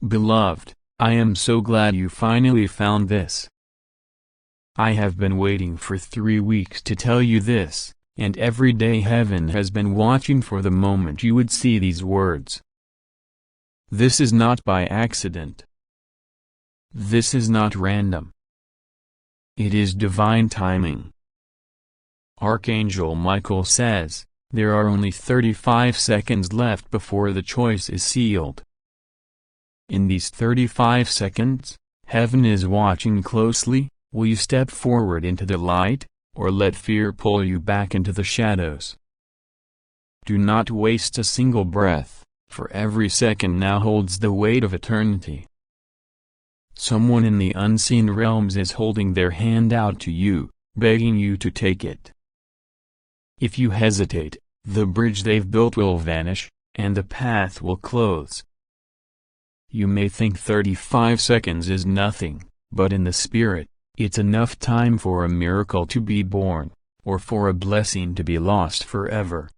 Beloved, I am so glad you finally found this. I have been waiting for 3 weeks to tell you this, and every day heaven has been watching for the moment you would see these words. This is not by accident. This is not random. It is divine timing. Archangel Michael says, there are only 35 seconds left before the choice is sealed. In these 35 seconds, heaven is watching closely. Will you step forward into the light, or let fear pull you back into the shadows? Do not waste a single breath, for every second now holds the weight of eternity. Someone in the unseen realms is holding their hand out to you, begging you to take it. If you hesitate, the bridge they've built will vanish, and the path will close. You may think 35 seconds is nothing, but in the spirit, it's enough time for a miracle to be born, or for a blessing to be lost forever.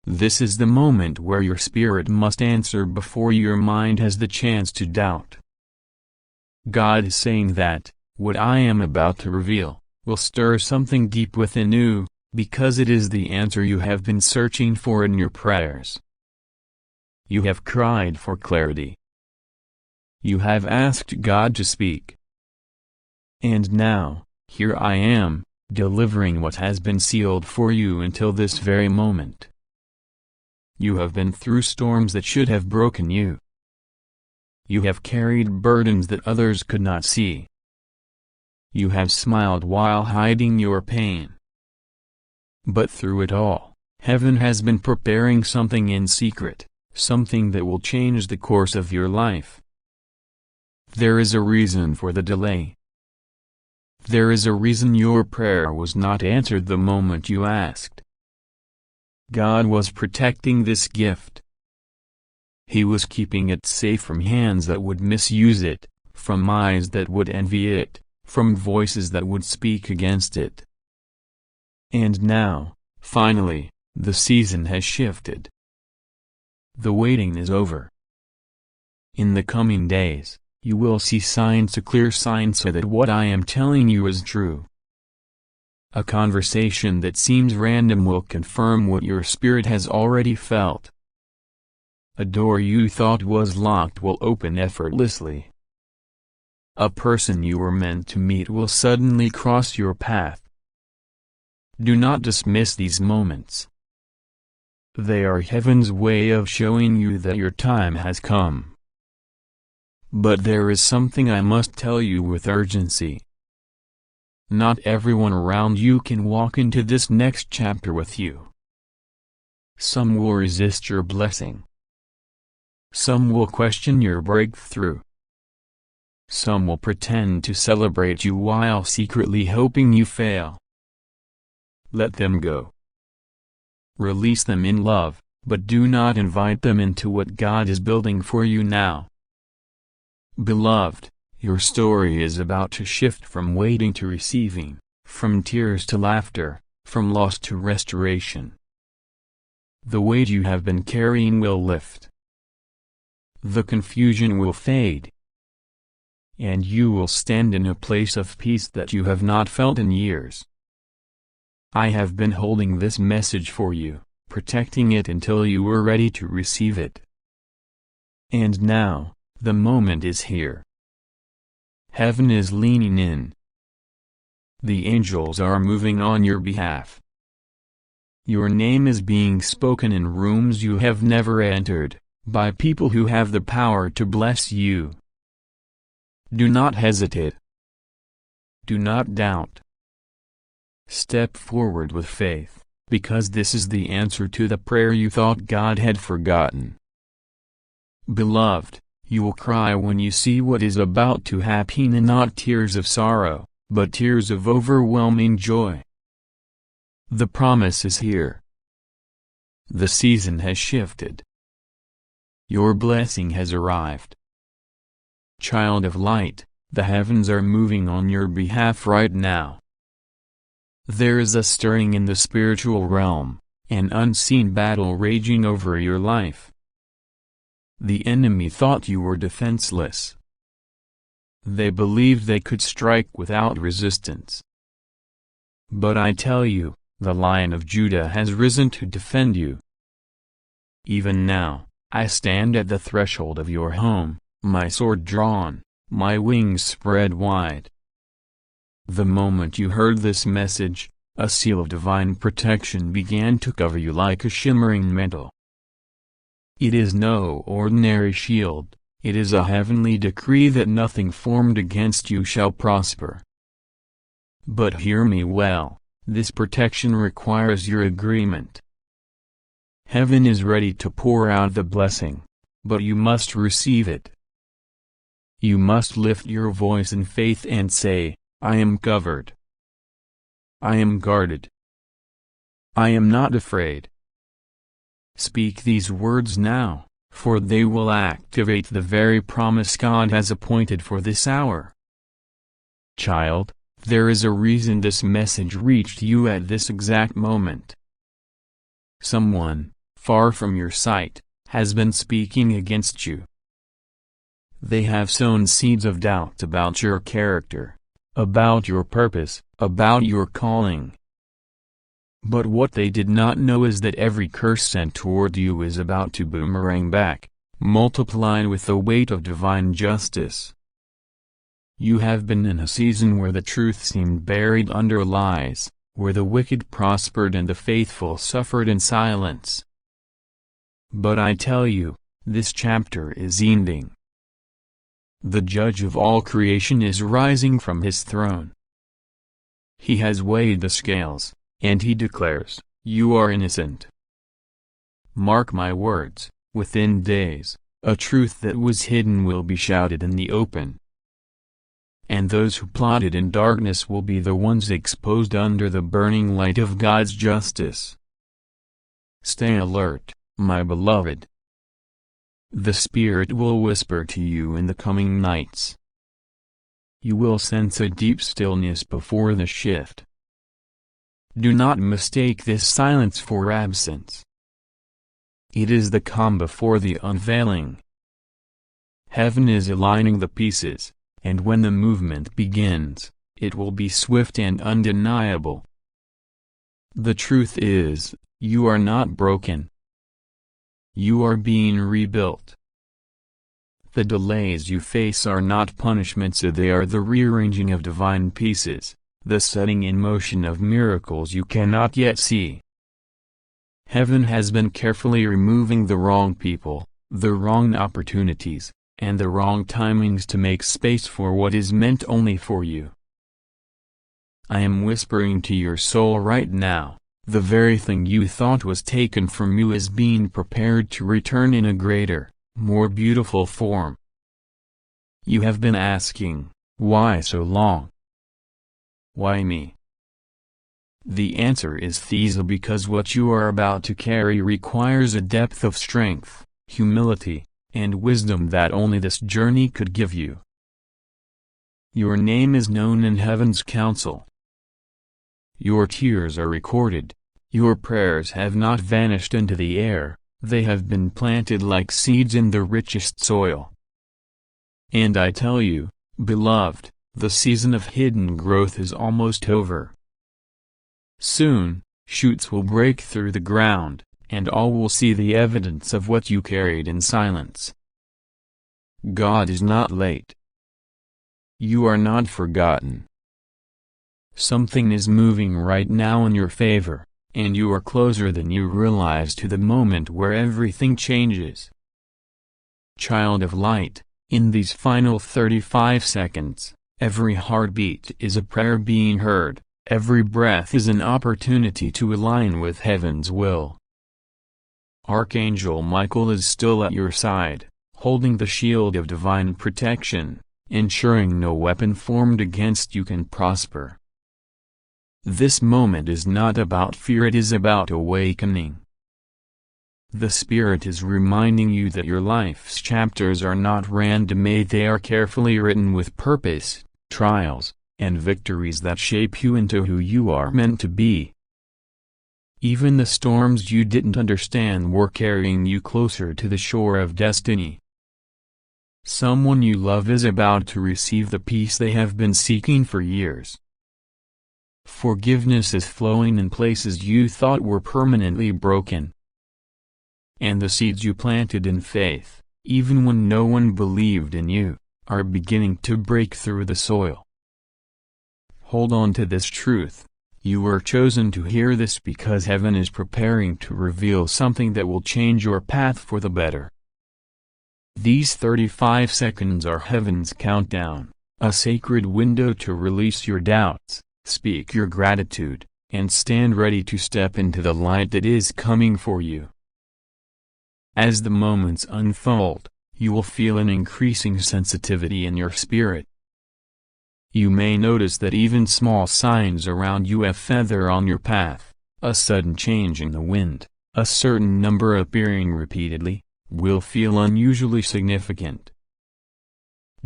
This is the moment where your spirit must answer before your mind has the chance to doubt. God is saying that, what I am about to reveal, will stir something deep within you, because it is the answer you have been searching for in your prayers. You have cried for clarity. You have asked God to speak. And now, here I am, delivering what has been sealed for you until this very moment. You have been through storms that should have broken you. You have carried burdens that others could not see. You have smiled while hiding your pain. But through it all, heaven has been preparing something in secret, something that will change the course of your life. There is a reason for the delay. There is a reason your prayer was not answered the moment you asked. God was protecting this gift. He was keeping it safe from hands that would misuse it, from eyes that would envy it, from voices that would speak against it. And now, finally, the season has shifted. The waiting is over. In the coming days, you will see signs, a clear sign, so that what I am telling you is true. A conversation that seems random will confirm what your spirit has already felt. A door you thought was locked will open effortlessly. A person you were meant to meet will suddenly cross your path. Do not dismiss these moments. They are heaven's way of showing you that your time has come. But there is something I must tell you with urgency. Not everyone around you can walk into this next chapter with you. Some will resist your blessing. Some will question your breakthrough. Some will pretend to celebrate you while secretly hoping you fail. Let them go. Release them in love, but do not invite them into what God is building for you now. Beloved, your story is about to shift from waiting to receiving, from tears to laughter, from loss to restoration. The weight you have been carrying will lift. The confusion will fade. And you will stand in a place of peace that you have not felt in years. I have been holding this message for you, protecting it until you were ready to receive it. And now, the moment is here. Heaven is leaning in. The angels are moving on your behalf. Your name is being spoken in rooms you have never entered, by people who have the power to bless you. Do not hesitate. Do not doubt. Step forward with faith, because this is the answer to the prayer you thought God had forgotten. Beloved, you will cry when you see what is about to happen, and not tears of sorrow, but tears of overwhelming joy. The promise is here. The season has shifted. Your blessing has arrived. Child of light, the heavens are moving on your behalf right now. There is a stirring in the spiritual realm, an unseen battle raging over your life. The enemy thought you were defenseless. They believed they could strike without resistance. But I tell you, the Lion of Judah has risen to defend you. Even now, I stand at the threshold of your home, my sword drawn, my wings spread wide. The moment you heard this message, a seal of divine protection began to cover you like a shimmering mantle. It is no ordinary shield, it is a heavenly decree that nothing formed against you shall prosper. But hear me well, this protection requires your agreement. Heaven is ready to pour out the blessing, but you must receive it. You must lift your voice in faith and say, I am covered. I am guarded. I am not afraid. Speak these words now, for they will activate the very promise God has appointed for this hour. Child, there is a reason this message reached you at this exact moment. Someone, far from your sight, has been speaking against you. They have sown seeds of doubt about your character, about your purpose, about your calling. But what they did not know is that every curse sent toward you is about to boomerang back, multiplied with the weight of divine justice. You have been in a season where the truth seemed buried under lies, where the wicked prospered and the faithful suffered in silence. But I tell you, this chapter is ending. The Judge of all creation is rising from his throne. He has weighed the scales, and he declares, you are innocent. Mark my words, within days, a truth that was hidden will be shouted in the open. And those who plotted in darkness will be the ones exposed under the burning light of God's justice. Stay alert, my beloved. The Spirit will whisper to you in the coming nights. You will sense a deep stillness before the shift. Do not mistake this silence for absence. It is the calm before the unveiling. Heaven is aligning the pieces, and when the movement begins, it will be swift and undeniable. The truth is, you are not broken. You are being rebuilt. The delays you face are not punishments, they are the rearranging of divine pieces, the setting in motion of miracles you cannot yet see. Heaven has been carefully removing the wrong people, the wrong opportunities, and the wrong timings to make space for what is meant only for you. I am whispering to your soul right now, the very thing you thought was taken from you is being prepared to return in a greater, more beautiful form. You have been asking, why so long? Why me? The answer is because what you are about to carry requires a depth of strength, humility, and wisdom that only this journey could give you. Your name is known in heaven's council. Your tears are recorded, your prayers have not vanished into the air, they have been planted like seeds in the richest soil. And I tell you, beloved, the season of hidden growth is almost over. Soon, shoots will break through the ground, and all will see the evidence of what you carried in silence. God is not late. You are not forgotten. Something is moving right now in your favor, and you are closer than you realize to the moment where everything changes. Child of light, in these final 35 seconds, every heartbeat is a prayer being heard, every breath is an opportunity to align with heaven's will. Archangel Michael is still at your side, holding the shield of divine protection, ensuring no weapon formed against you can prosper. This moment is not about fear, it is about awakening. The Spirit is reminding you that your life's chapters are not random, they are carefully written with purpose, trials, and victories that shape you into who you are meant to be. Even the storms you didn't understand were carrying you closer to the shore of destiny. Someone you love is about to receive the peace they have been seeking for years. Forgiveness is flowing in places you thought were permanently broken. And the seeds you planted in faith, even when no one believed in you, are beginning to break through the soil. Hold on to this truth. You were chosen to hear this because heaven is preparing to reveal something that will change your path for the better. These 35 seconds are heaven's countdown, a sacred window to release your doubts, speak your gratitude, and stand ready to step into the light that is coming for you. As the moments unfold, you will feel an increasing sensitivity in your spirit. You may notice that even small signs around you, a feather on your path, a sudden change in the wind, a certain number appearing repeatedly, will feel unusually significant.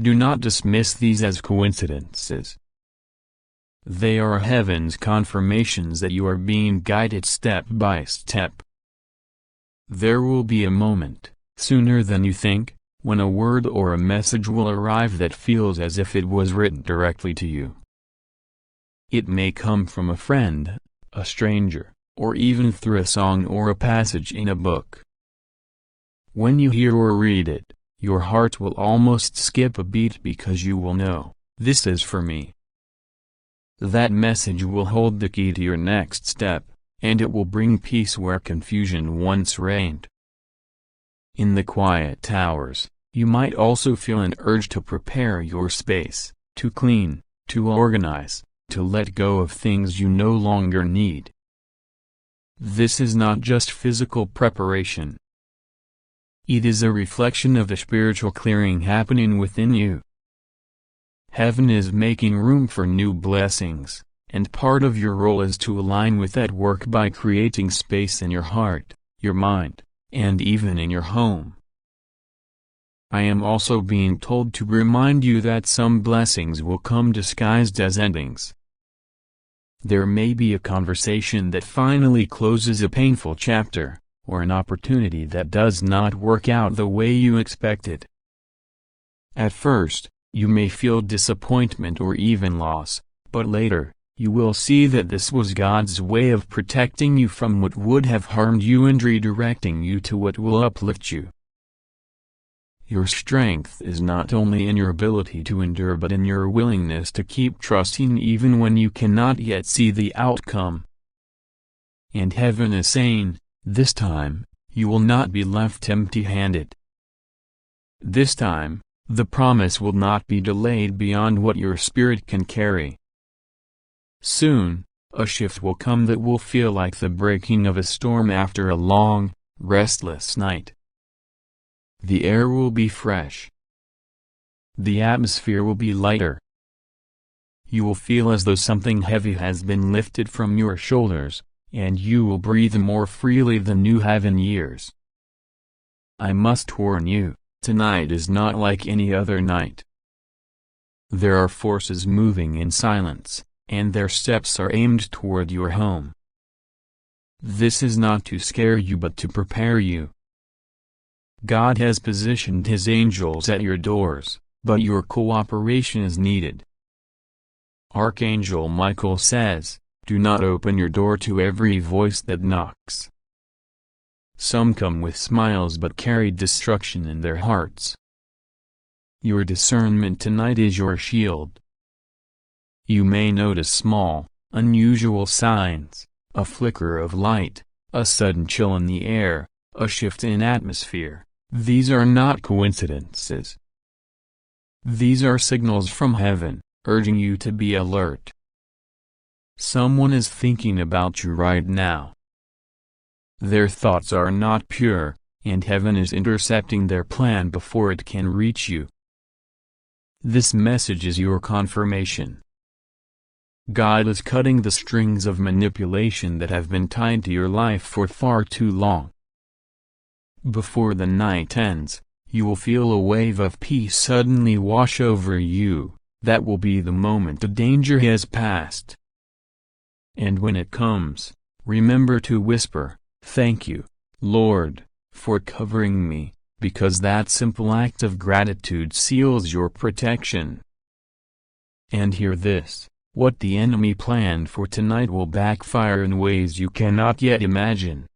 Do not dismiss these as coincidences. They are heaven's confirmations that you are being guided step by step. There will be a moment, sooner than you think, when a word or a message will arrive that feels as if it was written directly to you. It may come from a friend, a stranger, or even through a song or a passage in a book. When you hear or read it, your heart will almost skip a beat because you will know, this is for me. That message will hold the key to your next step, and it will bring peace where confusion once reigned. In the quiet hours, you might also feel an urge to prepare your space, to clean, to organize, to let go of things you no longer need. This is not just physical preparation. It is a reflection of the spiritual clearing happening within you. Heaven is making room for new blessings, and part of your role is to align with that work by creating space in your heart, your mind, and even in your home. I am also being told to remind you that some blessings will come disguised as endings. There may be a conversation that finally closes a painful chapter, or an opportunity that does not work out the way you expected. At first, you may feel disappointment or even loss, but later, you will see that this was God's way of protecting you from what would have harmed you and redirecting you to what will uplift you. Your strength is not only in your ability to endure but in your willingness to keep trusting even when you cannot yet see the outcome. And heaven is saying, this time, you will not be left empty-handed. This time, the promise will not be delayed beyond what your spirit can carry. Soon, a shift will come that will feel like the breaking of a storm after a long, restless night. The air will be fresh. The atmosphere will be lighter. You will feel as though something heavy has been lifted from your shoulders, and you will breathe more freely than you have in years. I must warn you, tonight is not like any other night. There are forces moving in silence, and their steps are aimed toward your home. This is not to scare you but to prepare you. God has positioned His angels at your doors, but your cooperation is needed. Archangel Michael says, do not open your door to every voice that knocks. Some come with smiles but carry destruction in their hearts. Your discernment tonight is your shield. You may notice small, unusual signs, a flicker of light, a sudden chill in the air, a shift in atmosphere. These are not coincidences. These are signals from heaven, urging you to be alert. Someone is thinking about you right now. Their thoughts are not pure, and heaven is intercepting their plan before it can reach you. This message is your confirmation. God is cutting the strings of manipulation that have been tied to your life for far too long. Before the night ends, you will feel a wave of peace suddenly wash over you. That will be the moment the danger has passed. And when it comes, Remember to whisper, "Thank you, Lord, for covering me," because that simple act of gratitude seals your protection. And hear this, what the enemy planned for tonight will backfire in ways you cannot yet imagine.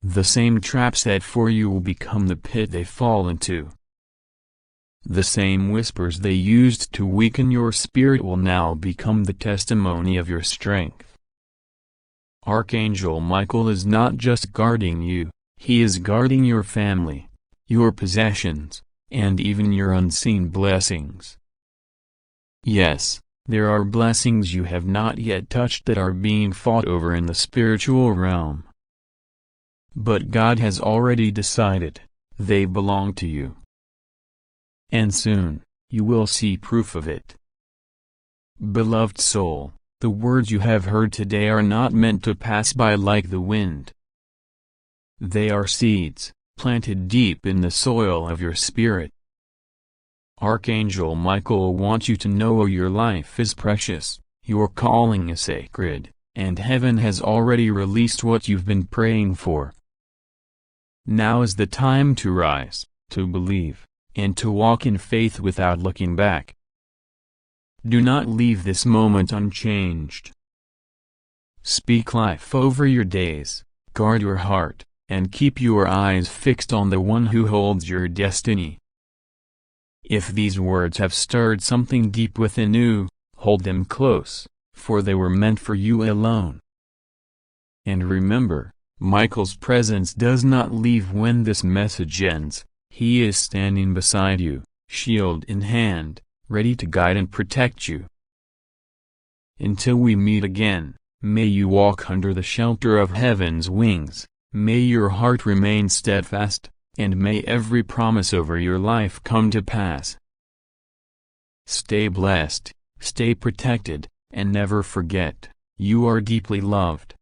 The same trap set for you will become the pit they fall into. The same whispers they used to weaken your spirit will now become the testimony of your strength. Archangel Michael is not just guarding you, he is guarding your family, your possessions, and even your unseen blessings. Yes, there are blessings you have not yet touched that are being fought over in the spiritual realm. But God has already decided, they belong to you. And soon, you will see proof of it. Beloved soul, the words you have heard today are not meant to pass by like the wind. They are seeds, planted deep in the soil of your spirit. Archangel Michael wants you to know your life is precious, your calling is sacred, and heaven has already released what you've been praying for. Now is the time to rise, to believe, and to walk in faith without looking back. Do not leave this moment unchanged. Speak life over your days, guard your heart, and keep your eyes fixed on the one who holds your destiny. If these words have stirred something deep within you, hold them close, for they were meant for you alone. And remember, Michael's presence does not leave when this message ends. He is standing beside you, shield in hand, ready to guide and protect you. Until we meet again, may you walk under the shelter of heaven's wings, may your heart remain steadfast, and may every promise over your life come to pass. Stay blessed, stay protected, and never forget, you are deeply loved.